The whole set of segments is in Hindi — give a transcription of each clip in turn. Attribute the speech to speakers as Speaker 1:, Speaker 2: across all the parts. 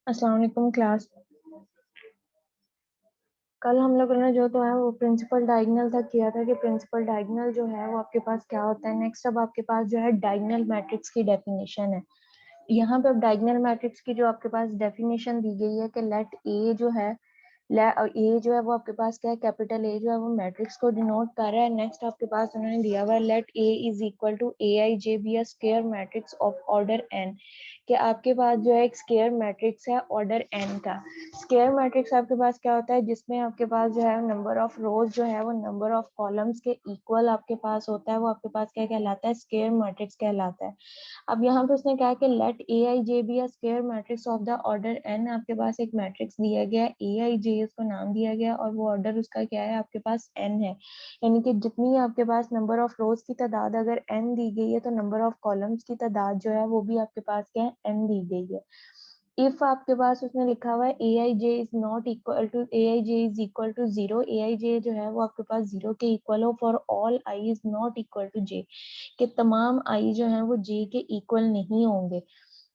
Speaker 1: अस्सलाम वालेकुम क्लास। कल हम लोगों ने जो तो है वो प्रिंसिपल डायगोनल तक किया था कि प्रिंसिपल डायगोनल जो है वो आपके पास क्या होता है। नेक्स्ट अब आपके पास जो है डायगोनल मैट्रिक्स की डेफिनेशन है। यहाँ पे अब डायगोनल मैट्रिक्स की जो आपके पास डेफिनेशन दी गई है कि लेट ए जो है ए जो है वो आपके पास क्या है, कैपिटल ए जो है वो मैट्रिक्स को डिनोट कर रहा है। नेक्स्ट आपके पास उन्होंने दिया हुआ है let A is equal to A I J be a square matrix of order N, कि आपके पास जो है एक स्क्वायर मैट्रिक्स है ऑर्डर एन का। स्क्वायर मैट्रिक्स आपके पास क्या होता है, जिसमें आपके पास जो है नंबर ऑफ रोज जो है वो नंबर ऑफ कॉलम्स के इक्वल आपके पास होता है, वो आपके पास क्या कहलाता है, स्क्वायर मैट्रिक्स कहलाता है। अब यहाँ पे उसने कहा कि let A I J be a square matrix of the order N. आपके पास एक मैट्रिक्स दिया गया है ए आई जे, उसको नाम दिया गया और वो ऑर्डर उसका क्या है, आपके पास एन है। यानी कि जितनी आपके पास नंबर ऑफ रोज की तादाद अगर एन दी गई है तो नंबर ऑफ कॉलम्स की तादाद जो है वो भी आपके पास क्या है, एन दी गई है। इफ आपके पास उसने लिखा हुआ है A I J is not equal to A I J is equal to zero, A I J जो है वो आपके पास जीरो के इक्वल हो for all I is not equal to J, कि तमाम आई जो है वो जे के इक्वल नहीं होंगे।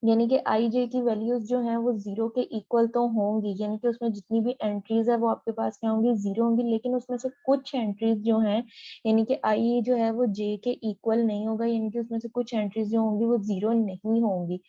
Speaker 1: यानी कि आई जे की वैल्यूज जो हैं वो जीरो के इक्वल तो होंगी, यानी कि उसमें जितनी भी एंट्रीज है वो आपके पास क्या होंगी, जीरो होंगी। लेकिन उसमें से कुछ एंट्रीज जो हैं, यानी कि आई जो है वो जे के इक्वल नहीं होगा, यानी कि उसमें से कुछ एंट्रीज जो होंगी वो जीरो नहीं होंगी।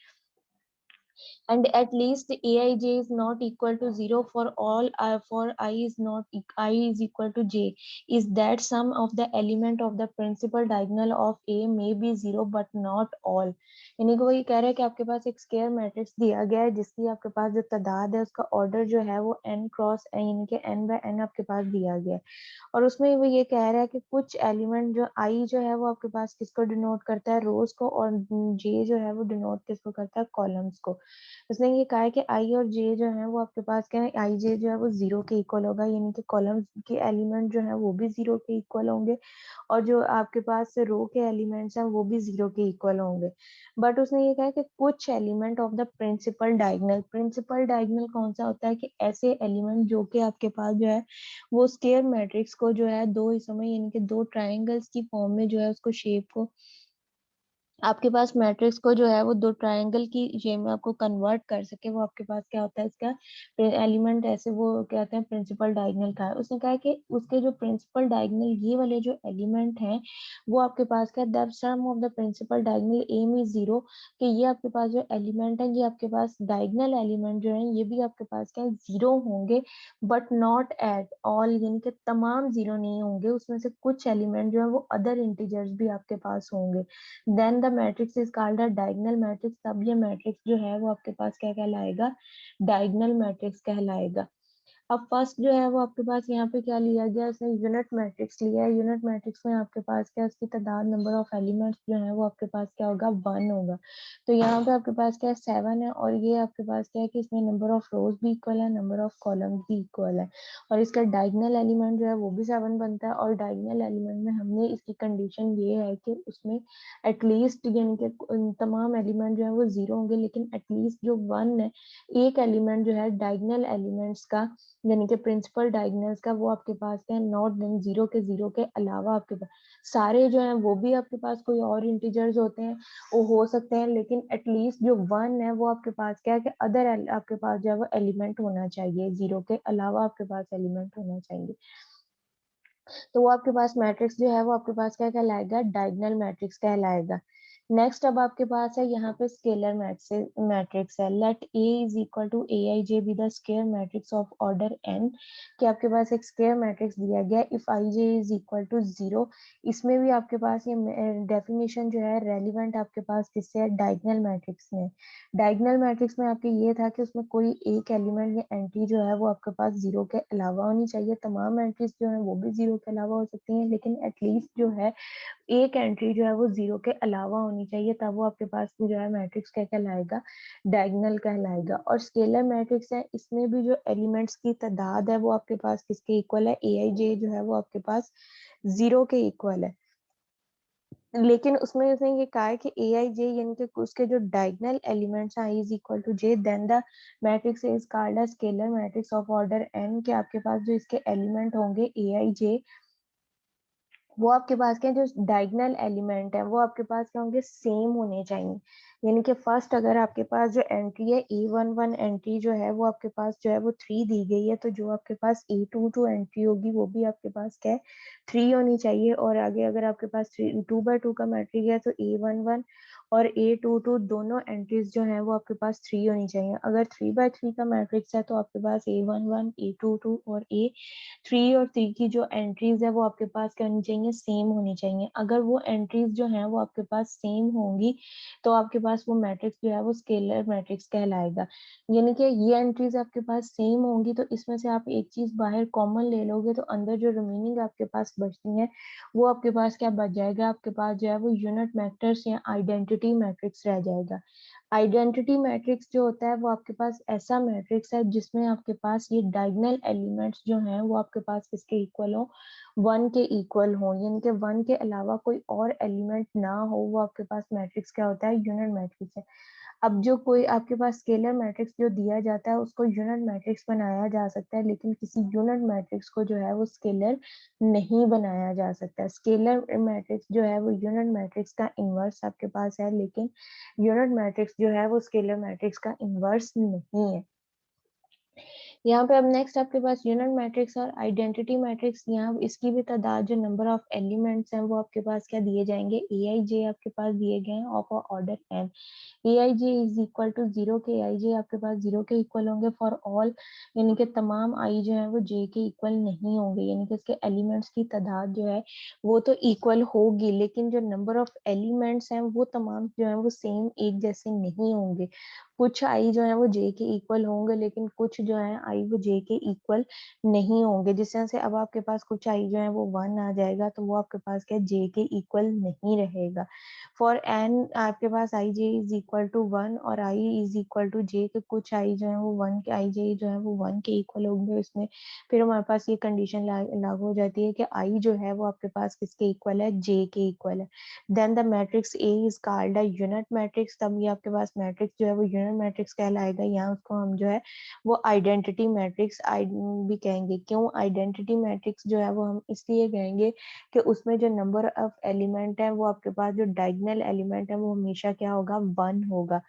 Speaker 1: And at least aij is not equal to 0 for all for I is not I is equal to j is that sum of the element of the principal diagonal of a may be 0 but not all। यानी कि वो ये कह रहा है कि आपके पास एक स्क्वायर मैट्रिक्स दिया गया है जिसकी आपके पास जो तादाद है उसका ऑर्डर जो है वो n क्रॉस n, यानी कि n बाय n आपके पास दिया गया है। और उसमें वो ये कह रहा है कि कुछ एलिमेंट जो आई जो है वो आपके पास किसको डिनोट करता है, रोज को, और जे जो है वो डिनोट किसको करता है, कॉलम्स को। उसने ये कहा है कि आई और जे जो है वो आपके पास क्या है, आई जे जो है वो जीरो के इक्वल होगा, यानी कि कॉलम्स के एलिमेंट जो है वो भी जीरो के इक्वल होंगे और जो आपके पास रो के एलिमेंट्स हैं वो भी जीरो के इक्वल होंगे। बट उसने ये कहा है कि कुछ element of the principal diagonal, principal diagonal कौन सा होता है, कि ऐसे एलिमेंट जो कि आपके पास जो है वो स्क्वायर मैट्रिक्स को जो है दो हिस्सों में, यानी कि दो ट्राइंगल्स की फॉर्म में जो है उसको शेप को, आपके पास मैट्रिक्स को जो है वो दो ट्रायंगल की शेप में आपको कन्वर्ट कर सके, वो आपके पास क्या होता है, इसका एलिमेंट ऐसे वो कहते हैं प्रिंसिपल डायगोनल का है। उसने कहा कि उसके जो प्रिंसिपल डायगोनल ये वाले जो एलिमेंट हैं वो आपके पास क्या, the sum of the principal diagonal M is zero, कि ये आपके पास जो एलिमेंट है ये आपके पास डायगोनल एलिमेंट जो है ये भी आपके पास क्या जीरो होंगे, बट नॉट एट ऑल, यानी कि तमाम जीरो नहीं होंगे, उसमें से कुछ एलिमेंट जो है वो अदर इंटीजर्स भी आपके पास होंगे। Then the matrix is called a diagonal matrix. तब ये मैट्रिक्स जो है वो आपके पास क्या कहलाएगा, डायगोनल मैट्रिक्स कहलाएगा। अब फर्स्ट जो है वो आपके पास यहाँ पे क्या लिया गया, इसने यूनिट मैट्रिक्स लिया है। यूनिट मैट्रिक्स में आपके पास क्या, उसकी तादाद नंबर ऑफ एलिमेंट्स जो है वो आपके पास क्या होगा, वन होगा। तो यहाँ पे आपके पास क्या है, सेवन है, और ये आपके पास क्या है कि इसमें नंबर ऑफ रोज भी इक्वल है, नंबर ऑफ कॉलम्स भी इक्वल है, और इसका डायगोनल एलिमेंट जो है वो भी सेवन बनता है। और डायगोनल एलिमेंट में हमने इसकी कंडीशन ये है कि उसमें एटलीस्ट, यानी कि तमाम एलिमेंट जो है वो जीरो होंगे, लेकिन एटलीस्ट जो वन है, एक एलिमेंट जो है डायगोनल एलिमेंट्स का, यानी कि प्रिंसिपल डायगोनल्स का, वो आपके पास क्या है, नॉट देन जीरो के अलावा आपके पास सारे जो हैं वो भी आपके पास कोई और इंटीजर्स होते हैं, वो हो सकते हैं, लेकिन एटलीस्ट जो वन है वो आपके पास क्या है कि अदर आपके पास जो है वो एलिमेंट होना चाहिए, जीरो के अलावा आपके पास एलिमेंट होना चाहिए। तो वो आपके पास मैट्रिक्स जो है वो आपके पास क्या कहलाएगा, डायगोनल मैट्रिक्स कहलाएगा। नेक्स्ट अब आपके पास है यहाँ पे स्केलर मैट्रिक्स है। Let A is equal to A I J be the square matrix of order N, कि आपके पास एक स्क्वायर मैट्रिक्स दिया गया if I J is equal to zero. इसमें भी आपके पास ये डेफिनेशन जो है रेलिवेंट आपके पास किससे है, डायगोनल मैट्रिक्स में। डायगोनल मैट्रिक्स में आपके ये था कि उसमें कोई एक एलिमेंट या एंट्री जो है वो आपके पास जीरो के अलावा होनी चाहिए, तमाम एंट्रीज जो है वो भी जीरो के अलावा हो सकती हैं, लेकिन एटलीस्ट जो है एक एंट्री जो है वो जीरो के अलावा होनी चाहिए, तब वो आपके पास जो है मैट्रिक्स क्या कहलाएगा, डायगोनल कहलाएगा। और स्केलर मैट्रिक्स है, इसमें भी जो एलिमेंट्स की तादाद है वो आपके पास किसके इक्वल है, ए आई जे जो है वो आपके पास जीरो के इक्वल है। लेकिन उसमें उसने ये कहा है कि ए आई जे, यानी कि उसके जो diagonal elements I is equal to J, then the matrix is called a scalar matrix of order N, के आपके पास जो इसके एलिमेंट होंगे ए आई जे वो आपके पास क्या जो डायगोनल एलिमेंट है वो आपके पास क्या होंगे, सेम होने चाहिए। यानी कि फर्स्ट अगर आपके पास जो एंट्री है E11 एंट्री जो है वो आपके पास जो है वो 3 दी गई है, तो जो आपके पास E22 एंट्री होगी वो भी आपके पास क्या है 3 होनी चाहिए। और आगे अगर आपके पास 2 by 2 का मैट्रिक है तो E11 और A22 दोनों एंट्रीज जो है वो आपके पास 3 होनी चाहिए। अगर 3 by 3 का मैट्रिक्स है तो आपके पास A11 A22 और A3 की जो एंट्रीज है वो आपके पास क्या होनी चाहिए, सेम होनी चाहिए। अगर वो एंट्रीज जो है वो आपके पास सेम होंगी तो आपके पास वो मैट्रिक्स जो है वो स्केलर मैट्रिक्स कहलाएगा। यानी कि ये एंट्रीज आपके पास सेम होंगी तो इसमें से आप एक चीज बाहर कॉमन ले लोगे तो अंदर जो रिमेनिंग आपके पास बचती है वो आपके पास क्या बच जाएगा, आपके पास जो है वो यूनिट मैट्रिक्स या आइडेंटिटी मैट्रिक्स रह जाएगा। आइडेंटिटी मैट्रिक्स जो होता है वो आपके पास ऐसा मैट्रिक्स है जिसमें आपके पास ये डायगोनल एलिमेंट्स जो हैं वो आपके पास किसके इक्वल हो, 1 के इक्वल हो। यानी कि 1 के अलावा कोई और एलिमेंट ना हो, वो आपके पास मैट्रिक्स क्या होता है, यूनिट मैट्रिक्स है। अब जो कोई आपके पास स्केलर मैट्रिक्स जो दिया जाता है उसको यूनिट मैट्रिक्स बनाया जा सकता है, लेकिन किसी यूनिट मैट्रिक्स को जो है वो स्केलर नहीं बनाया जा सकता। स्केलर मैट्रिक्स जो है वो यूनिट मैट्रिक्स का इनवर्स आपके पास है, लेकिन यूनिट मैट्रिक्स जो है वो स्केलर मैट्रिक्स का इनवर्स नहीं है। यहाँ पे अब नेक्स्ट आपके पास यूनिट मैट्रिक्स और आइडेंटिटी मैट्रिक्स, यहाँ इसकी भी तादाद जो नंबर ऑफ एलिमेंट्स हैं वो आपके पास क्या दिए जाएंगे, ए आई जे आपके पास दिए गए हैं of order N. A I J is equal to 0 के आई जे आपके पास 0 के इक्वल होंगे फॉर ऑल, यानी कि तमाम आई जो है वो जे के इक्वल नहीं होंगे। यानी कि इसके एलिमेंट्स की तादाद जो है वो तो इक्वल होगी, लेकिन जो नंबर ऑफ एलिमेंट्स हैं वो तमाम जो है वो सेम एक जैसे नहीं होंगे। कुछ आई जो है वो जे के इक्वल होंगे, लेकिन कुछ जो है आई वो जे के इक्वल नहीं होंगे। जिस तरह से अब आपके पास कुछ आई जो है वो 1 आ जाएगा तो वो आपके पास क्या जे के इक्वल नहीं रहेगा। फॉर एन आपके पास आई जे इज इक्वल टू 1 और आई इज इक्वल टू जे, के कुछ आई जो है वो 1 के आई जे जो है वो 1 के इक्वल होंगे इसमें। फिर हमारे पास ये कंडीशन लागू हो जाती है कि आई जो है वो आपके पास किसके इक्वल है, जे के इक्वल है। Then the matrix A is called a unit matrix, तब ये आपके पास मैट्रिक्स जो है वो यूनिट मैट्रिक्स कहलाएगा। यहाँ उसको हम जो है वो आइडेंटिटी मैट्रिक्स भी कहेंगे। क्यों आइडेंटिटी मैट्रिक्स जो है वो हम इसलिए कहेंगे कि उसमें जो नंबर ऑफ एलिमेंट है वो आपके पास जो डायगोनल एलिमेंट है वो हमेशा क्या होगा, 1 होगा।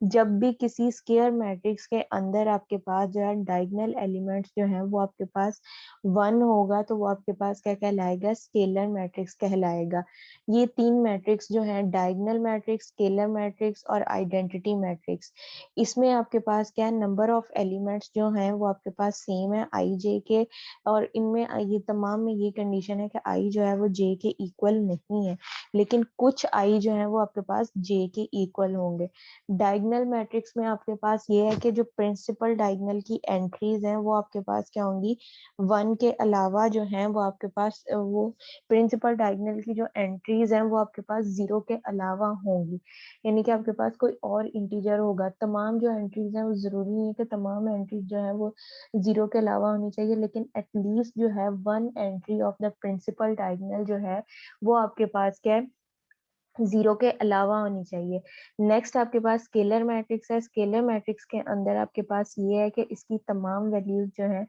Speaker 1: जब भी किसी स्क्वायर मैट्रिक्स के अंदर आपके पास जो है डायगोनल एलिमेंट्स जो है वो आपके पास 1 होगा तो वो आपके पास क्या कहलाएगा, स्केलर मैट्रिक्स कहलाएगा। ये 3 मैट्रिक्स जो है डायगोनल मैट्रिक्स, स्केलर मैट्रिक्स और आइडेंटिटी मैट्रिक्स, इसमें आपके पास क्या है, नंबर ऑफ एलिमेंट्स जो हैं वो आपके पास सेम है आई जे के, और इनमें ये तमाम में ये कंडीशन है कि आई जो है वो जे के इक्वल नहीं है, लेकिन कुछ आई जो है वो आपके पास जे के इक्वल होंगे। डायगोनल मैट्रिक्स में आपके पास ये है कि जो प्रिंसिपल डायगोनल की एंट्रीज हैं वो आपके पास क्या होंगी, 1 के अलावा जो है वो आपके पास वो प्रिंसिपल डायगोनल की जो एंट्रीज हैं वो आपके पास 0 के अलावा होंगी। यानी कि आपके पास कोई और इंटीजर होगा। तमाम जो एंट्रीज हैं वो जरूरी नहीं है कि तमाम एंट्रीज जो है वो 0 के अलावा होनी चाहिए, लेकिन एटलीस्ट जो है 1 entry of the principal diagonal जो है वो आपके पास क्या है, 0 के अलावा होनी चाहिए। नेक्स्ट आपके पास स्केलर मैट्रिक्स है। स्केलर मैट्रिक्स के अंदर आपके पास ये है कि इसकी तमाम वैल्यूज जो है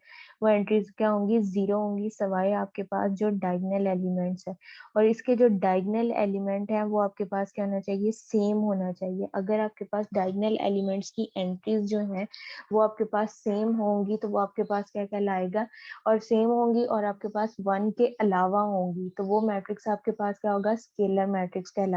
Speaker 1: वो एंट्रीज क्या होंगी, 0 होंगी, सवाए आपके पास जो डायगोनल एलिमेंट्स है। और इसके जो डायगोनल एलिमेंट है वो आपके पास क्या होना चाहिए, सेम होना चाहिए। अगर आपके पास डायगोनल एलिमेंट्स की एंट्रीज जो है वो आपके पास सेम होंगी तो वो आपके पास क्या कहलाएगा, और सेम होंगी और आपके पास 1 के अलावा होंगी तो वो मैट्रिक्स आपके पास क्या होगा, स्केलर मैट्रिक्स कहलाएगा।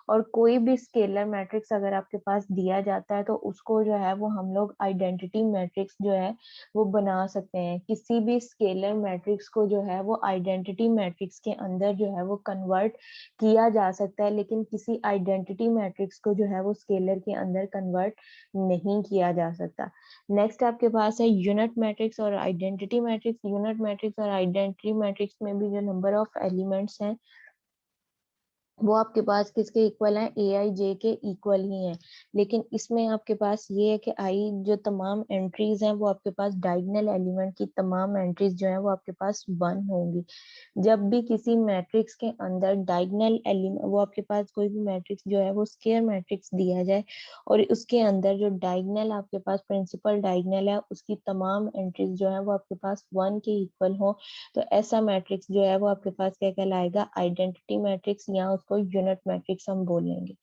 Speaker 1: और कोई भी स्केलर मैट्रिक्स अगर आपके पास दिया जाता है तो उसको जो है वो हम लोग आइडेंटिटी मैट्रिक्स जो है वो बना सकते हैं। किसी भी स्केलर मैट्रिक्स को जो है वो आइडेंटिटी मैट्रिक्स के अंदर जो है वो कन्वर्ट किया जा सकता है, लेकिन किसी आइडेंटिटी मैट्रिक्स को जो है वो स्केलर के अंदर कन्वर्ट नहीं किया जा सकता। नेक्स्ट आपके पास है यूनिट मैट्रिक्स और आइडेंटिटी मैट्रिक्स। यूनिट मैट्रिक्स और आइडेंटिटी मैट्रिक्स में भी जो नंबर ऑफ एलिमेंट्स हैं वो आपके पास किसके इक्वल है, ए आई जे के इक्वल ही है। लेकिन इसमें आपके पास ये है कि आई जो तमाम एंट्रीज हैं वो आपके पास डायगोनल एलिमेंट की तमाम एंट्रीज जो है वो आपके पास 1 होंगी। जब भी किसी मैट्रिक्स के अंदर डायगोनल एलिमेंट, वो आपके पास कोई भी मैट्रिक्स जो है वो स्क्वायर मैट्रिक्स दिया जाए और उसके अंदर जो डायगोनल आपके पास प्रिंसिपल डायगोनल है उसकी तमाम एंट्रीज जो है वो आपके पास 1 के इक्वल हो, तो ऐसा मैट्रिक्स जो है वो आपके पास क्या कहलाएगा, आइडेंटिटी मैट्रिक्स, या उसको यूनिट मैट्रिक्स हम बोलेंगे।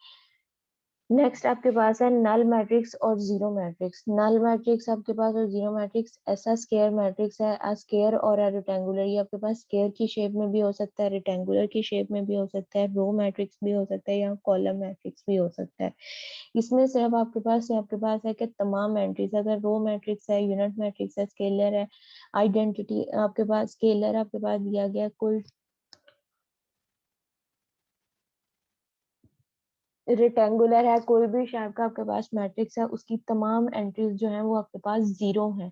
Speaker 1: नेक्स्ट आपके पास है नल मैट्रिक्स और जीरो मैट्रिक्स। नल मैट्रिक्स आपके पास और जीरो मैट्रिक्स ऐसा स्क्वायर मैट्रिक्स है, आ स्क्वायर और आ रेक्टेंगुलर। ये आपके पास स्क्वायर की शेप में भी हो सकता है, रेक्टेंगुलर की शेप में भी हो सकता है, रो मैट्रिक्स भी हो सकता है, या कॉलम मैट्रिक्स भी हो सकता है। इसमें सिर्फ आपके पास है कि तमाम एंट्रीज, अगर रो मैट्रिक्स है, यूनिट मैट्रिक्स है, स्केलर है, आइडेंटिटी आपके पास, स्केलर आपके पास दिया गया कुल, रेक्टेंगुलर है, कोई भी शेप का आपके पास मैट्रिक्स है, उसकी तमाम एंट्रीज जो है वो आपके पास 0 है।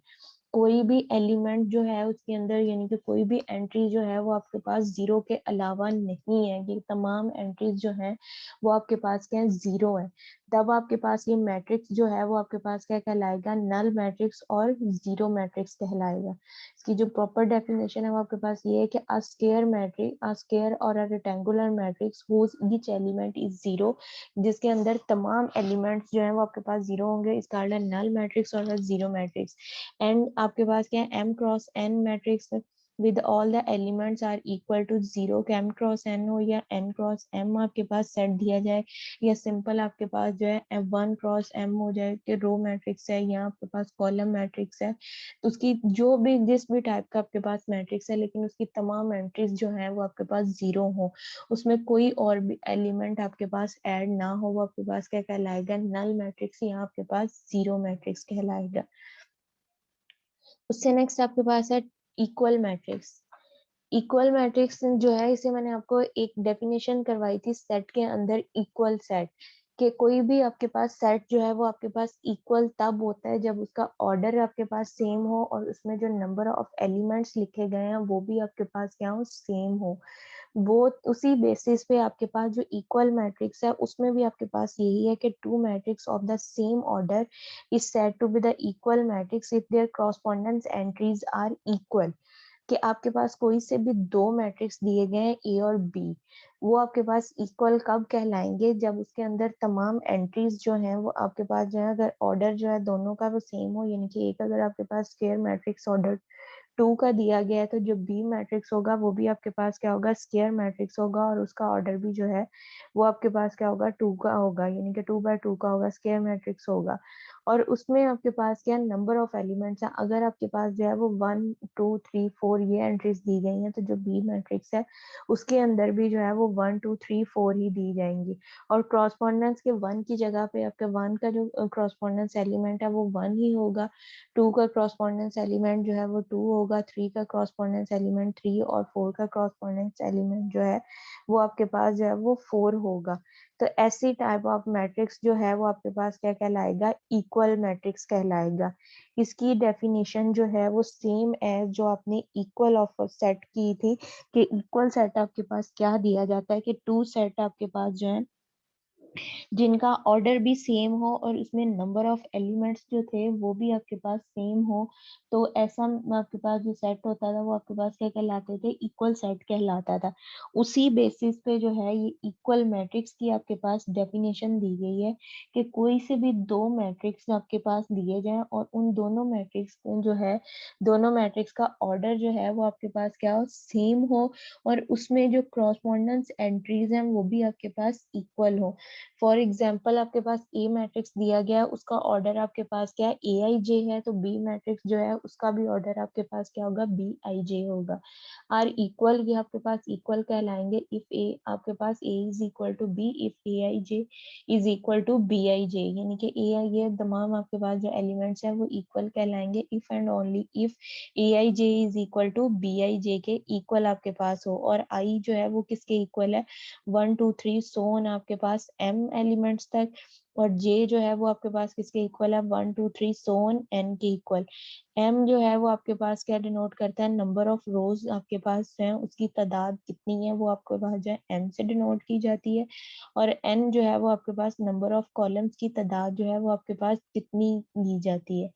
Speaker 1: कोई भी एलिमेंट जो है उसके अंदर, यानी कि कोई भी एंट्री जो है वो आपके पास 0 के अलावा नहीं है। ये तमाम एंट्रीज जो है वो आपके पास क्या है, 0 है। तब आपके पास ये मैट्रिक्स जो है वो आपके पास क्या कहलाएगा, नल मैट्रिक्स और जीरो मैट्रिक्स कहलाएगा। इसकी जो प्रॉपर डेफिनेशन है वो आपके पास ये है कि a square matrix, a square और a rectangular matrix whose each element is 0, जिसके अंदर तमाम एलिमेंट्स जो है वो आपके पास 0 होंगे, इसका नल मैट्रिक्स और जीरो मैट्रिक्स। एंड आपके पास क्या है, M cross N matrix with all the elements are equal to 0, कि एम क्रॉस एन हो या एन क्रॉस एम आपके पास सेट दिया जाए, या सिंपल आपके पास जो है वन क्रॉस एम हो जाए कि रो मैट्रिक्स है या आपके पास कॉलम मैट्रिक्स है। तो उसकी जो भी जिस भी टाइप का आपके पास मैट्रिक्स है, लेकिन उसकी तमाम एंट्रीज जो है वो आपके पास 0 हो, उसमें कोई और भी एलिमेंट आपके पास ऐड ना हो, वो आपके पास क्या कहलाएगा, नल मैट्रिक्स, या आपके पास जीरो मैट्रिक्स कहलाएगा। उससे नेक्स्ट आपके पास है इक्वल मैट्रिक्स। इक्वल मैट्रिक्स जो है, इसे मैंने आपको एक डेफिनेशन करवाई थी सेट के अंदर, इक्वल सेट, कि कोई भी आपके पास सेट जो है वो आपके पास इक्वल तब होता है जब उसका ऑर्डर आपके पास सेम हो और उसमें जो नंबर ऑफ एलिमेंट्स लिखे गए हैं वो भी आपके पास क्या हो, सेम हो। वो उसी बेसिस पे आपके पास जो इक्वल मैट्रिक्स है उसमें भी आपके पास यही है कि two matrix of the same order is said to be the equal matrix if their correspondence entries are equal. कि आपके पास कोई से भी दो मैट्रिक्स दिए गए हैं ए और बी, वो आपके पास इक्वल कब कहलाएंगे, जब उसके अंदर तमाम एंट्रीज जो हैं वो आपके पास जो है, अगर ऑर्डर जो है दोनों का वो सेम हो, यानी कि एक अगर आपके पास स्क्वायर मैट्रिक्स ऑर्डर 2 का दिया गया है, तो जो बी मैट्रिक्स होगा वो भी आपके पास क्या होगा, स्क्वायर मैट्रिक्स होगा, और उसका ऑर्डर भी जो है वो आपके पास क्या होगा, 2 का होगा, यानी कि 2 बाय 2 का होगा, स्क्वायर मैट्रिक्स होगा। और उसमें आपके पास क्या नंबर ऑफ एलिमेंट्स है, अगर आपके पास जो है वो 1 2 3 4 ये एंट्रीज दी गई हैं, तो जो बी मैट्रिक्स है उसके अंदर भी जो है वो 1 2 3 4 ही दी जाएंगी। और क्रॉसपॉन्डेंस के 1 की जगह पे आपके 1 का जो क्रॉसपॉन्डेंस एलिमेंट है वो 1 ही होगा, 2 का क्रॉसपॉन्डेंस एलिमेंट जो है वो 2 होगा, 3 का क्रॉसपॉन्डेंस एलिमेंट 3, और 4 का क्रॉसपॉन्डेंस एलिमेंट जो है वो आपके पास जो है वो 4 होगा। तो ऐसी टाइप ऑफ मैट्रिक्स जो है वो आपके पास क्या कहलाएगा, इक्वल मैट्रिक्स कहलाएगा। इसकी डेफिनेशन जो है वो सेम है जो आपने इक्वल ऑफ सेट की थी, कि इक्वल सेट आपके पास क्या दिया जाता है, कि टू सेट आपके पास जो है जिनका ऑर्डर भी सेम हो और उसमें नंबर ऑफ एलिमेंट्स जो थे वो भी आपके पास सेम हो, तो ऐसा आपके पास जो सेट होता था वो आपके पास क्या कहलाते थे, इक्वल सेट कहलाता था। उसी बेसिस पे जो है ये इक्वल मैट्रिक्स की आपके पास डेफिनेशन दी गई है, कि कोई से भी दो मैट्रिक्स आपके पास दिए जाएं और उन दोनों मैट्रिक्स जो है, दोनों मैट्रिक्स का ऑर्डर जो है वो आपके पास क्या हो, सेम हो, और उसमें जो क्रॉसपोंडेंस एंट्रीज हैं वो भी आपके पास इक्वल हो। फॉर एग्जाम्पल आपके पास ए मैट्रिक्स दिया गया है, उसका ऑर्डर आपके पास क्या है, ए आई जे है, तो बी मैट्रिक्स जो है उसका भी ऑर्डर आपके पास क्या होगा, बी आई जे होगा। आर इक्वल, ये आपके पास इक्वल कहलाएंगे इफ ए आपके पास A is equal to B, if A I J is equal to B I J, यानी कि ए आई ये तमाम आपके पास जो एलिमेंट्स है वो इक्वल कहलाएंगे if and only if A I J is equal to B I J के इक्वल आपके पास हो। और आई जो है वो किसके इक्वल है, 1 2 3 सो ऑन आपके पास एम एलिमेंट्स तक, और जे जो है वो आपके पास किसके इक्वल है, 1 2 3 सो ऑन एन के इक्वल। एम जो है वो आपके पास क्या डिनोट करता है, नंबर ऑफ रोज आपके पास है उसकी तादाद कितनी है वो आपके पास जो है एन से डिनोट की जाती है। और एन जो है वो आपके पास नंबर ऑफ कॉलम्स की तादाद जो है वो आपके पास कितनी ली जाती है।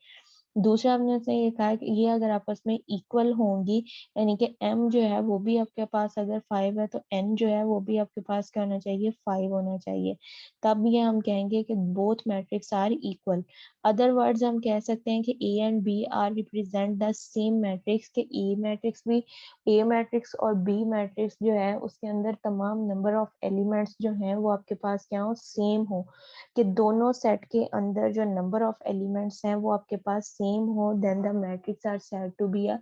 Speaker 1: दूसरा हमने से ये कहा कि ये अगर आपस में इक्वल होंगी, यानी कि m जो है वो भी आपके पास अगर 5 है तो n जो है वो भी आपके पास क्या होना चाहिए, 5 होना चाहिए। तब ये हम कहेंगे कि both matrix are equal. Other words हम कह सकते हैं कि a and b are represent the same matrix, के a मैट्रिक्स भी, a मैट्रिक्स और b मैट्रिक्स जो है उसके अंदर तमाम नंबर ऑफ एलिमेंट्स जो हैं वो आपके पास क्या हो, सेम हो। कि दोनों सेट के अंदर जो नंबर ऑफ एलिमेंट्स हैं वो आपके पास सेम हो, then the matrix are said to be a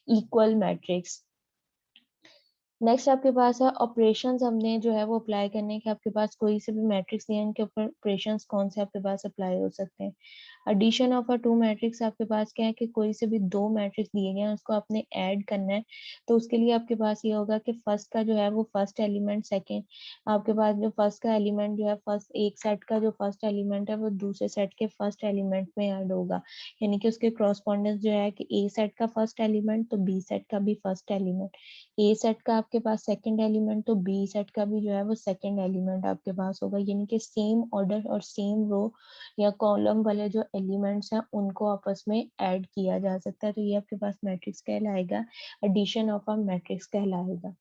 Speaker 1: equal matrix. Next आपके पास है ऑपरेशंस, हमने जो है वो अप्लाई करने के, आपके पास कोई से भी मैट्रिक्स दिए इनके ऊपर ऑपरेशंस कौन से आपके पास अप्लाई हो सकते हैं। Addition of a two matrix, आपके पास क्या है कि कोई से भी दो मैट्रिक्स दिए गए हैं उसको आपने ऐड करना है। तो उसके लिए आपके पास ये होगा कि फर्स्ट का जो है वो फर्स्ट एलिमेंट, सेकेंड आपके पास जो फर्स्ट का एलिमेंट जो है, फर्स्ट एक सेट का जो फर्स्ट एलिमेंट है वो दूसरे सेट के फर्स्ट एलिमेंट में ऐड होगा। यानी कि उसके क्रॉसपॉन्डेंस जो है कि ए सेट का फर्स्ट एलिमेंट तो बी सेट का भी फर्स्ट एलिमेंट, ए सेट का आपके पास सेकंड एलिमेंट तो बी सेट का भी जो है वो सेकंड एलिमेंट आपके पास होगा। यानी कि सेम ऑर्डर और सेम रो या कॉलम वाले जो एलिमेंट्स हैं उनको आपस में ऐड किया जा सकता है। तो ये आपके पास मैट्रिक्स कहलाएगा, एडिशन ऑफ अ मैट्रिक्स कहलाएगा।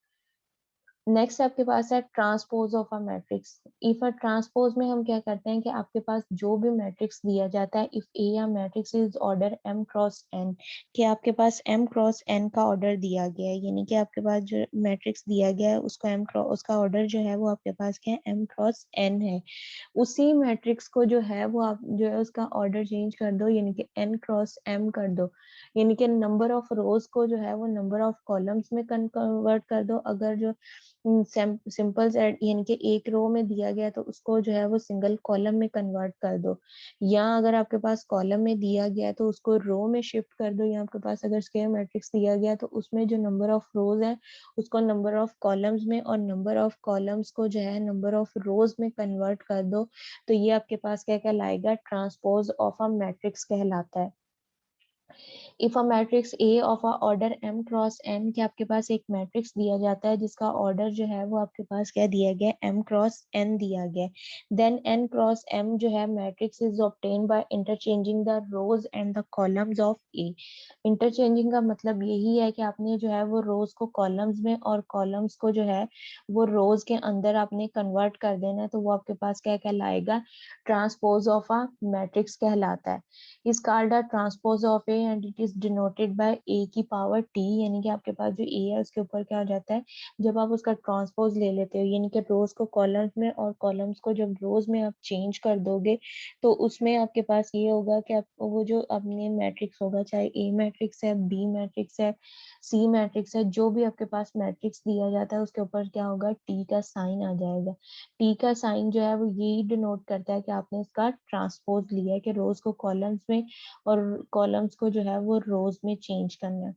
Speaker 1: नेक्स्ट आपके पास है transpose of a matrix. If a transpose में हम क्या करते हैं कि आपके पास जो भी मैट्रिक्स दिया जाता है, इफ ए या matrix is order m cross n, कि आपके पास m क्रॉस n का ऑर्डर दिया गया है, यानी कि आपके पास जो मैट्रिक्स दिया गया है उसको m क्रॉस, उसका ऑर्डर जो है वो आपके पास क्या है, m क्रॉस n है। उसी मैट्रिक्स को जो है वो आप जो है उसका ऑर्डर चेंज कर दो, यानी कि n क्रॉस m कर दो, यानी कि नंबर ऑफ रोज को जो है वो नंबर ऑफ कॉलम्स में कन्वर्ट कर दो। अगर जो सिंपल सेट यानी कि एक रो में दिया गया तो उसको जो है वो सिंगल कॉलम में कन्वर्ट कर दो, या अगर आपके पास कॉलम में दिया गया तो उसको रो में शिफ्ट कर दो, या आपके पास अगर स्क्वायर मैट्रिक्स दिया गया तो उसमें जो नंबर ऑफ रोज है उसको नंबर ऑफ कॉलम्स में, और नंबर ऑफ कॉलम्स को जो है नंबर ऑफ रोज में कन्वर्ट कर दो। तो ये आपके पास क्या कहलाएगा, ट्रांसपोज ऑफ अ मैट्रिक्स कहलाता है। If a matrix A of a order m cross n, के आपके पास एक मैट्रिक्स दिया जाता है जिसका ऑर्डर जो है वो आपके पास क्या दिया गया है, m क्रॉस n दिया गया है। देन n क्रॉस m जो है matrix is obtain by interchanging the rows and the columns of A. Interchanging का मतलब यही है कि आपने जो है वो रोज को कॉलम्स में और कॉलम्स को जो है वो रोज के अंदर आपने कन्वर्ट कर देना है। तो वो आपके पास क्या कहलाएगा, ट्रांसपोज ऑफ अ मैट्रिक्स कहलाता है। is called a transpose of A and it is denoted by A की पावर T, यानी कि आपके पास जो A है उसके ऊपर क्या हो जाता है, जब आप उसका ट्रांसपोज ले लेते हो, यानी कि रोज को कॉलम्स में और कॉलम्स को जब रोज में आप चेंज कर दोगे तो उसमें आपके पास ये होगा कि आप वो जो अपने मैट्रिक्स होगा, चाहे A मैट्रिक्स है, B मैट्रिक्स है, C मैट्रिक्स है, जो भी आपके पास मैट्रिक्स दिया जाता है उसके ऊपर क्या होगा, T का साइन आ जाएगा। टी का साइन जो है वो यही डिनोट करता है कि आपने इसका ट्रांसपोज लिया है, कि रोज को कॉलम्स में और कॉलम्स को जो है वो रोज में चेंज करना है।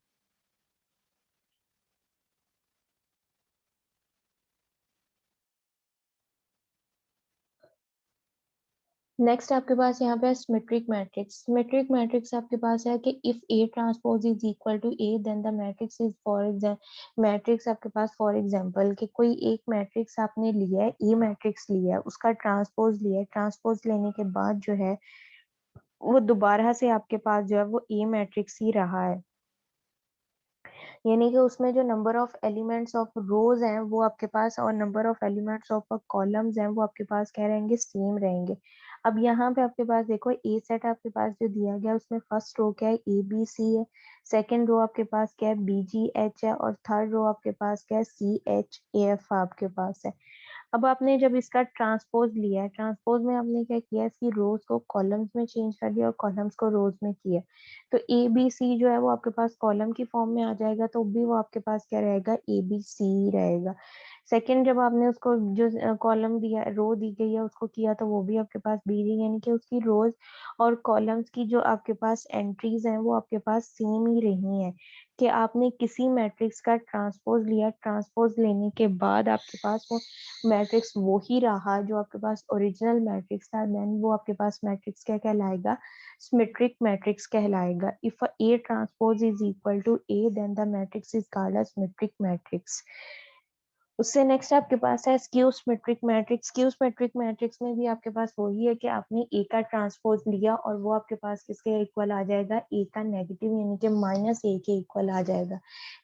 Speaker 1: नेक्स्ट आपके पास यहाँ पे सिमेट्रिक मैट्रिक्स। सिमेट्रिक मैट्रिक्स आपके पास है कि if A transpose is equal to A then the matrix is for example, matrix आपके पास फॉर एग्जांपल कि कोई एक मैट्रिक्स आपने लिया है, ए मैट्रिक्स लिया है, उसका ट्रांसपोज लिया है, ट्रांसपोज लेने के बाद जो है वो दोबारा से आपके पास जो है वो ए मैट्रिक्स ही रहा है, यानी कि उसमें जो नंबर ऑफ एलिमेंट्स ऑफ रोज हैं वो आपके पास और number of elements of columns हैं वो आपके पास क्या रहेंगे, सेम रहेंगे। अब यहाँ पे आपके पास देखो ए सेट आपके पास जो दिया गया है उसमें फर्स्ट रो क्या है, ए बी सी है, सेकंड रो आपके पास क्या है, बी जी एच है, और थर्ड रो आपके पास क्या है, सी एच ए एफ आपके पास है। अब आपने जब इसका ट्रांसपोज लिया है, ट्रांसपोज में आपने क्या किया, इसकी रोज को कॉलम्स में चेंज कर दिया और कॉलम्स को रोज में किया, तो ए बी सी जो है वो आपके पास कॉलम की फॉर्म में आ जाएगा, तो भी वो आपके पास क्या रहेगा, ए बी सी रहेगा। सेकंड जब आपने उसको जो कॉलम दिया, रो दी गई है उसको किया, तो वो भी आपके पास बीजिंग, यानी कि उसकी रोज और कॉलम्स की जो आपके पास एंट्रीज हैं वो आपके पास सेम ही रही हैं, कि आपने किसी मैट्रिक्स का ट्रांसपोज लिया, ट्रांसपोज लेने के बाद आपके पास वो मैट्रिक्स वो ही रहा जो आपके पास ओरिजिनल मैट्रिक्स था, देन वो आपके पास मैट्रिक्स क्या कहलाएगा, सिमेट्रिक मैट्रिक्स कहलाएगा। If A transpose is equal to A, then the matrix is called a symmetric matrix. उससे नेक्स्ट आपके पास है skew symmetric matrix. Skew symmetric matrix में भी आपके पास वही है कि आपने ए का ट्रांसपोज लिया और वो आपके पास किसके इक्वल आ जाएगा, ए का नेगेटिव, यानी कि माइनस ए के इक्वल आ जाएगा।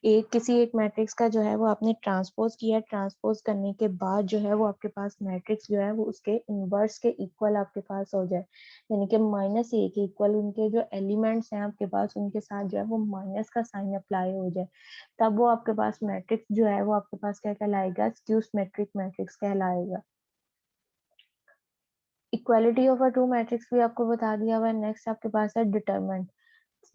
Speaker 1: एक किसी एक मैट्रिक्स का जो है वो आपने ट्रांसपोज किया, ट्रांसपोज करने के बाद जो है वो आपके पास मैट्रिक्स जो है वो उसके इनवर्स के इक्वल आपके पास हो जाए, यानी कि माइनस ए के इक्वल, उनके जो एलिमेंट्स हैं आपके पास उनके साथ जो है वो माइनस का साइन अप्लाई हो जाए, तब वो आपके पास मैट्रिक्स जो है वो आपके पास क्या कहलाएगा, स्क्यू सिमेट्रिक मैट्रिक्स कहलाएगा। Equality of a two matrix भी आपको बता दिया हुआ है। नेक्स्ट आपके पास है डिटरमिनेंट।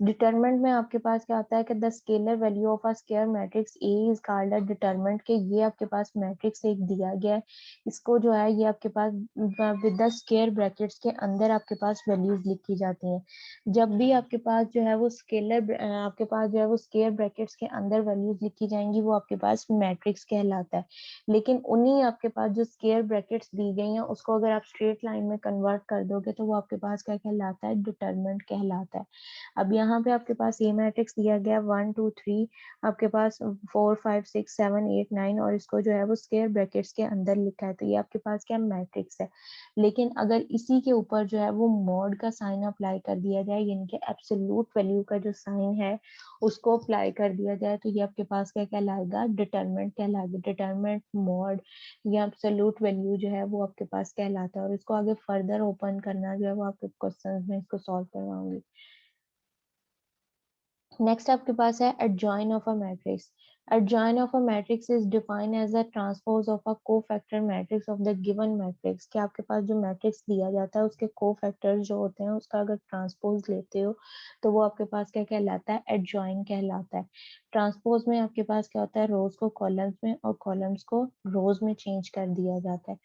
Speaker 1: डिटरमिनेंट में आपके पास क्या होता है कि the scalar value of a square matrix A is called a determinant, के ये आपके पास मैट्रिक्स एक दिया गया है, इसको जो है ये आपके पास विद द स्क्वायर ब्रैकेट्स के अंदर आपके पास वैल्यूज लिखी जाती हैं। जब भी आपके पास जो है वो स्केलर आपके पास जो है वो स्क्वायर ब्रैकेट्स के अंदर वैल्यूज लिखी जाएंगी वो आपके पास मैट्रिक्स कहलाता है। लेकिन उन्हीं आपके पास जो स्क्वायर ब्रैकेट्स दी गई हैं उसको अगर आप स्ट्रेट लाइन में कन्वर्ट कर दोगे तो वो आपके पास क्या कहलाता है, डिटरमिनेंट कहलाता है। अब यहाँ पे आपके पास ये मैट्रिक्स दिया गया 1 2 3, आपके पास 4 5 6 7 8 9, और इसको जो है वो स्क्वायर ब्रैकेट्स के अंदर लिखा है, तो ये आपके पास क्या मैट्रिक्स है। लेकिन अगर इसी के ऊपर जो है वो मॉड का साइन अप्लाई कर दिया जाए, यानी कि एब्सोल्यूट वैल्यू का जो साइन है उसको अप्लाई कर दिया जाए, तो ये आपके पास क्या कहलाएगा, डिटरमिनेंट कहलाएगा। डिटरमिनेंट मॉड या एब्सोल्यूट वैल्यू जो है वो आपके पास कहलाता है, और इसको आगे फर्दर ओपन करना जो है वो आपके क्वेश्चंस में इसको सॉल्व करवाऊंगी। नेक्स्ट आपके पास है adjoint of a matrix. Adjoint of a matrix is defined as a transpose of a cofactor matrix of the given matrix, कि आपके पास जो मैट्रिक्स दिया जाता है उसके कोफैक्टर्स जो होते हैं उसका अगर ट्रांसपोज लेते हो तो वो आपके पास क्या कहलाता है, adjoint कहलाता है। ट्रांसपोज में आपके पास क्या होता है, रोज को कॉलम्स में और कॉलम्स को रोज में चेंज कर दिया जाता है।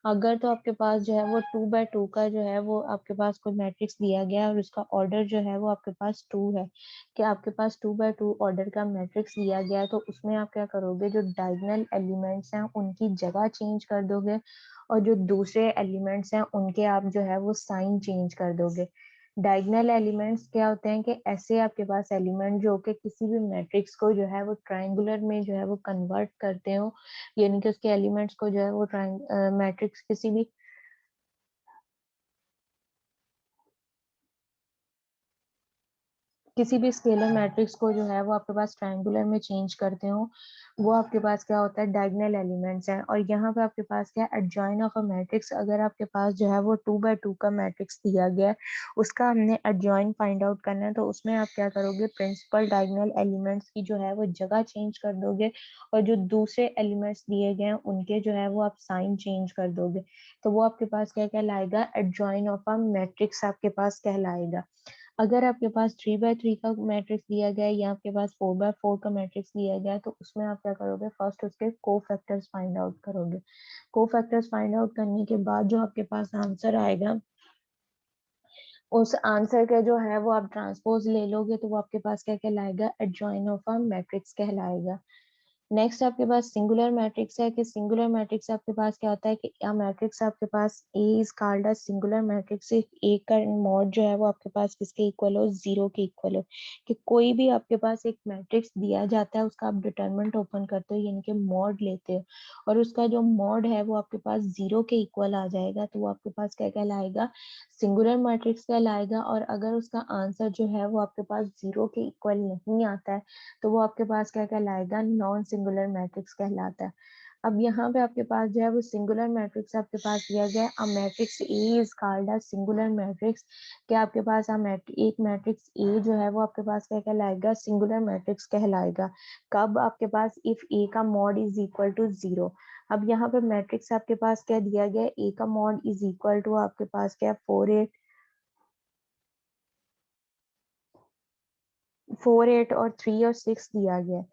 Speaker 1: अगर तो आपके पास जो है वो 2 by 2 का जो है वो आपके पास कोई मैट्रिक्स दिया गया है और उसका ऑर्डर जो है वो आपके पास 2 है, कि आपके पास 2 by 2 ऑर्डर का मैट्रिक्स दिया गया है, तो उसमें आप क्या करोगे, जो डायगोनल एलिमेंट्स हैं उनकी जगह चेंज कर दोगे और जो दूसरे एलिमेंट्स हैं उनके आप जो है वो साइन चेंज कर दोगे। डायगोनल एलिमेंट्स क्या होते हैं, कि ऐसे आपके पास एलिमेंट जो कि किसी भी मैट्रिक्स को जो है वो ट्रायंगुलर में जो है वो कन्वर्ट करते हो, यानी कि उसके एलिमेंट्स को जो है वो मैट्रिक्स किसी भी स्केलर मैट्रिक्स को जो है वो आपके पास ट्रायंगुलर में चेंज करते हो, वो आपके पास क्या होता है, डायगोनल एलिमेंट्स हैं। और यहाँ पे आपके पास क्या है, एडजॉइन ऑफ अ मैट्रिक्स। अगर आपके पास जो है वो 2 by 2 का मैट्रिक्स दिया गया है, उसका हमने एडजॉइन फाइंड आउट करना है, तो उसमें आप क्या करोगे, प्रिंसिपल डायगोनल एलिमेंट्स की जो है वो जगह चेंज कर दोगे और जो दूसरे एलिमेंट्स दिए गए हैं उनके जो है वो आप साइन चेंज कर दोगे, तो वो आपके पास क्या कहलाएगा, एडजॉइन ऑफ अ मैट्रिक्स आपके पास कहलाएगा। अगर आपके पास 3 by 3 का मैट्रिक्स दिया गया है या आपके पास 4 by 4 का मैट्रिक्स दिया गया है, तो उसमें आप क्या करोगे, फर्स्ट उसके कोफैक्टर्स फाइंड आउट करोगे। कोफैक्टर्स फाइंड आउट करने के बाद जो आपके पास आंसर आएगा, उस आंसर का जो है वो आप ट्रांसपोज ले लोगे, तो वो आपके पास क्या कहलाएगा, एडजॉइन ऑफ अ मैट्रिक्स कहलाएगा। नेक्स्ट आपके पास सिंगुलर मैट्रिक्स है, कि सिंगुलर मैट्रिक्स आपके पास क्या होता है, कि या मैट्रिक्स आपके पास A is called a singular matrix, A का मॉड जो है वो आपके पास किसके इक्वल हो, 0 के इक्वल हो। कि कोई भी आपके पास एक मैट्रिक्स दिया जाता है उसका आप डिटरमिनेंट ओपन करते हो, यानी कि मॉड लेते हो, और उसका जो मॉड है वो आपके पास 0 के इक्वल आ जाएगा, तो वो आपके पास क्या कहलाएगा, सिंगुलर मैट्रिक्स कहलाएगा। और अगर उसका आंसर जो है वो आपके पास 0 के इक्वल नहीं आता है, तो वो आपके पास क्या कहलाएगा, नॉन सिंगुलर मैट्रिक्स कहलाता है। अब यहाँ पे आपके पास जो है वो सिंगुलर मैट्रिक्स आपके पास दिया गया है, a matrix A is called a singular matrix. क्या आपके पास एक मैट्रिक्स ए जो है वो आपके पास क्या कहलाएगा, सिंगुलर मैट्रिक्स कहलाएगा। कब आपके पास, इफ ए का मॉड इज इक्वल टू 0। अब यहाँ पे मैट्रिक्स आपके पास क्या दिया गया है, ए का मॉड इज इक्वल टू आपके पास क्या, 4 8 और 3 और 6 दिया गया है।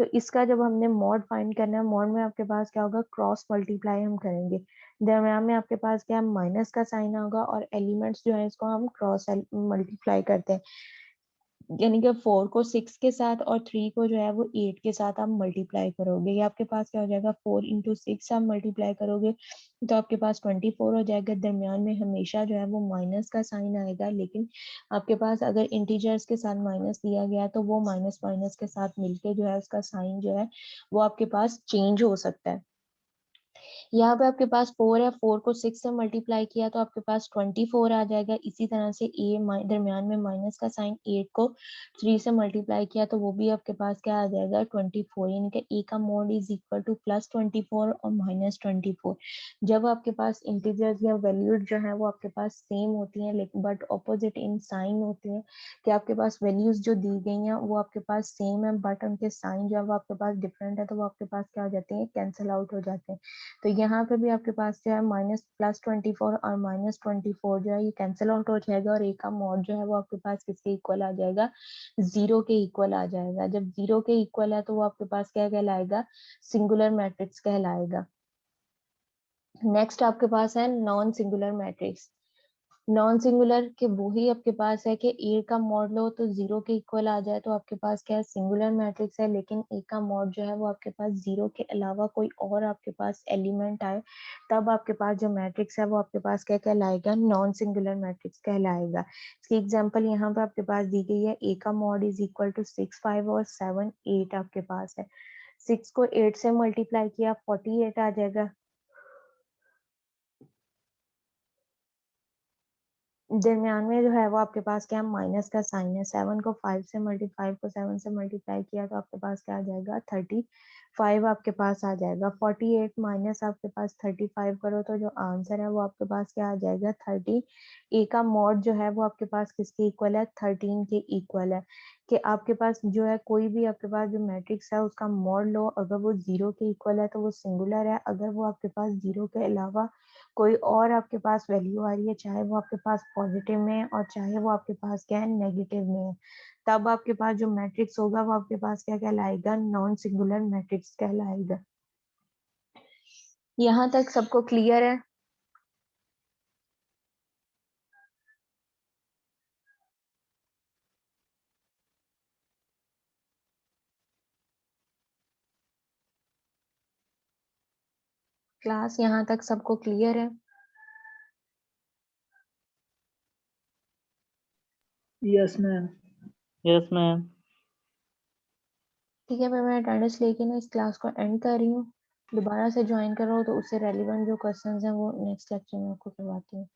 Speaker 1: तो इसका जब हमने मॉड फाइंड करना है, मॉड में आपके पास क्या होगा, क्रॉस मल्टीप्लाई हम करेंगे, दरम्यान में आपके पास क्या माइनस का साइन होगा और एलिमेंट्स जो है इसको हम क्रॉस मल्टीप्लाई करते हैं, यानी कि 4 को 6 के साथ और 3 को जो है वो 8 के साथ आप मल्टीप्लाई करोगे, ये आपके पास क्या हो जाएगा, 4 इंटू 6 आप मल्टीप्लाई करोगे तो आपके पास 24 हो जाएगा। दरमियान में हमेशा जो है वो माइनस का साइन आएगा, लेकिन आपके पास अगर इंटीजर्स के साथ माइनस दिया गया तो वो माइनस माइनस के साथ मिलके जो है उसका साइन जो है वो आपके पास चेंज हो सकता है। यहाँ पे आपके पास 4 है, 4 को 6 से मल्टीप्लाई किया तो आपके पास 24 आ जाएगा। इसी तरह से ए दरमियान में माइनस का साइन, 8 को 3 से मल्टीप्लाई किया तो वो भी आपके पास क्या आ जाएगा, 24, यानी कि ए का mod is equal two plus 24 और माइनस 24। जब आपके पास इंटीजर्स या वैल्यूज जो है वो आपके पास सेम होती हैं लेकिन बट ऑपोजिट इन साइन होती है, कि आपके पास वैल्यूज जो दी गई हैं वो आपके पास सेम है बट उनके साइन जो है वो आपके पास डिफरेंट है, तो वो आपके पास क्या हो जाते हैं, कैंसिल आउट हो जाते हैं। तो यहाँ पे भी आपके पास जो है माइनस प्लस 24 और माइनस 24 जो है ये कैंसिल आउट हो जाएगा और ए का मॉड जो है वो आपके पास किसके इक्वल आ जाएगा, 0 के इक्वल आ जाएगा। जब 0 के इक्वल है तो वो आपके पास क्या कहलाएगा, सिंगुलर मैट्रिक्स कहलाएगा। नेक्स्ट आपके पास है non singular matrix. Non singular के वो ही आपके पास है कि ए का मॉड लो तो 0 के इक्वल आ जाए तो आपके पास क्या है, सिंगुलर मैट्रिक्स है, लेकिन ए का मॉड जो है वो आपके पास 0 के अलावा कोई और आपके पास एलिमेंट आए तब आपके पास जो मैट्रिक्स है वो आपके पास क्या कहलाएगा, नॉन सिंगुलर मैट्रिक्स कहलाएगा। इसकी एग्जांपल यहाँ पे आपके पास दी गई है, ए का मॉड इज इक्वल टू 6 5 और 7 8 आपके पास है। 6 को 8 से मल्टीप्लाई किया 48 आ जाएगा। दरमियान में जो है वो आपके पास क्या माइनस का साइन है, 7 को 5 से 5 को 7 से मल्टीप्लाई किया तो आपके पास क्या आ जाएगा, 35 आपके पास आ जाएगा। 48 माइनस आपके पास 35 करो तो जो आंसर है वो आपके पास क्या आ जाएगा, 30। ए का मॉड जो है वो आपके पास किसके इक्वल है, 13 के इक्वल है। कि आपके पास जो है कोई भी आपके पास जो मैट्रिक्स है उसका मॉड लो, अगर वो 0 के इक्वल है तो वो सिंगुलर है, अगर वो आपके पास 0 के अलावा कोई और आपके पास वैल्यू आ रही है, चाहे वो आपके पास पॉजिटिव में है और चाहे वो आपके पास क्या है, नेगेटिव में है, तब आपके पास जो मैट्रिक्स होगा वो आपके पास क्या कहलाएगा, नॉन सिंगुलर मैट्रिक्स कहलाएगा। यहाँ तक सबको क्लियर है? क्लास यहाँ तक सबको क्लियर है?
Speaker 2: Yes ma'am.
Speaker 3: Yes ma'am.
Speaker 1: ठीक है, फिर मैं अटेंडेंस लेके ना इस क्लास को एंड कर रही हूँ। दोबारा से ज्वाइन कर रहा हूँ तो उससे रेलिवेंट जो क्वेश्चंस हैं वो नेक्स्ट लेक्चर में आपको करवाती हूँ।